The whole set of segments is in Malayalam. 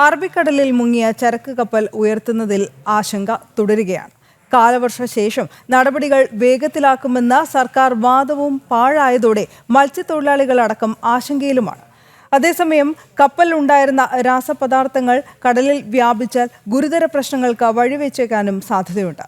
അറബിക്കടലിൽ മുങ്ങിയ ചരക്ക് കപ്പൽ ഉയർത്തുന്നതിൽ ആശങ്ക തുടരുകയാണ്. കാലവർഷ ശേഷം നടപടികൾ വേഗത്തിലാക്കുമെന്ന സർക്കാർ വാദവും പാഴായതോടെ മത്സ്യത്തൊഴിലാളികളടക്കം ആശങ്കയിലുമാണ്. അതേസമയം കപ്പലിലുണ്ടായിരുന്ന രാസപദാർത്ഥങ്ങൾ കടലിൽ വ്യാപിച്ചാൽ ഗുരുതര പ്രശ്നങ്ങൾക്ക് വഴിവെച്ചേക്കാനും സാധ്യതയുണ്ട്.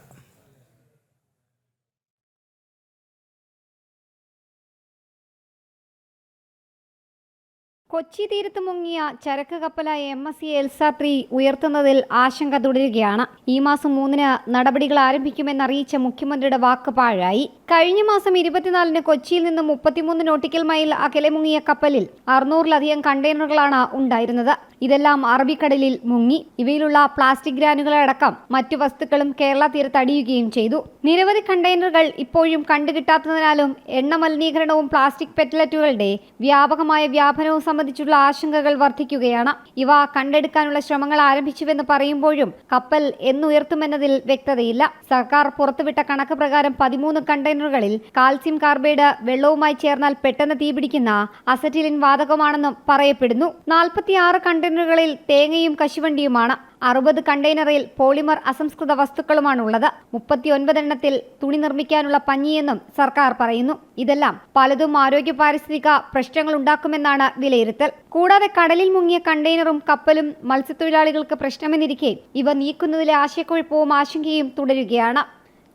കൊച്ചി തീരത്ത് മുങ്ങിയ ചരക്ക് കപ്പലായ MSC ELSA-3 ഉയർത്തുന്നതിൽ ആശങ്ക തുടരുകയാണ്. ഈ മാസം 3-ന് നടപടികൾ ആരംഭിക്കുമെന്നറിയിച്ച മുഖ്യമന്ത്രിയുടെ വാക്ക് പാഴായി. കഴിഞ്ഞ മാസം 24-ന് കൊച്ചിയിൽ നിന്ന് 33 നോട്ടിക്കൽ മൈൽ അകലെ മുങ്ങിയ കപ്പലിൽ 600-ലധികം കണ്ടെയ്നറുകളാണ് ഉണ്ടായിരുന്നത്. ഇതെല്ലാം അറബിക്കടലിൽ മുങ്ങി. ഇവയിലുള്ള പ്ലാസ്റ്റിക് ഗ്രാനുകളടക്കം മറ്റു വസ്തുക്കളും കേരള തീരത്ത് അടിയുകയും ചെയ്തു. നിരവധി കണ്ടെയ്നറുകൾ ഇപ്പോഴും കണ്ടുകിട്ടാത്തതിനാലും എണ്ണ മലിനീകരണവും പ്ലാസ്റ്റിക് പെറ്റലറ്റുകളുടെ വ്യാപകമായ വ്യാപനവും സംബന്ധിച്ചുള്ള ആശങ്കകൾ വർദ്ധിക്കുകയാണ്. ഇവ കണ്ടെടുക്കാനുള്ള ശ്രമങ്ങൾ ആരംഭിച്ചുവെന്ന് പറയുമ്പോഴും കപ്പൽ എന്നുയർത്തുമെന്നതിൽ വ്യക്തതയില്ല. സർക്കാർ പുറത്തുവിട്ട കണക്ക് പ്രകാരം 13 കണ്ടെയ്നറുകളിൽ കാൽസ്യം കാർബൈഡ് വെള്ളവുമായി ചേർന്നാൽ പെട്ടെന്ന് തീപിടിക്കുന്ന അസറ്റിലിൻ വാതകമാണെന്നും പറയപ്പെടുന്നു. 46 കണ്ടെയ്നറുകളിൽ തേങ്ങയും കശുവണ്ടിയുമാണ്. 60 കണ്ടെയ്നറിൽ പോളിമർ അസംസ്കൃത വസ്തുക്കളുമാണുള്ളത്. 39 എണ്ണത്തിൽ തുണി നിർമ്മിക്കാനുള്ള പഞ്ഞിയെന്നും സർക്കാർ പറയുന്നു. ഇതെല്ലാം പലതും ആരോഗ്യ പാരിസ്ഥിതിക പ്രശ്നങ്ങൾ ഉണ്ടാക്കുമെന്നാണ് വിലയിരുത്തൽ. കൂടാതെ കടലിൽ മുങ്ങിയ കണ്ടെയ്നറും കപ്പലും മത്സ്യത്തൊഴിലാളികൾക്ക് പ്രശ്നമെന്നിരിക്കെ ഇവ നീക്കുന്നതിലെ ആശയക്കുഴപ്പവും ആശങ്കയും തുടരുകയാണ്.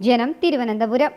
ജനം, തിരുവനന്തപുരം.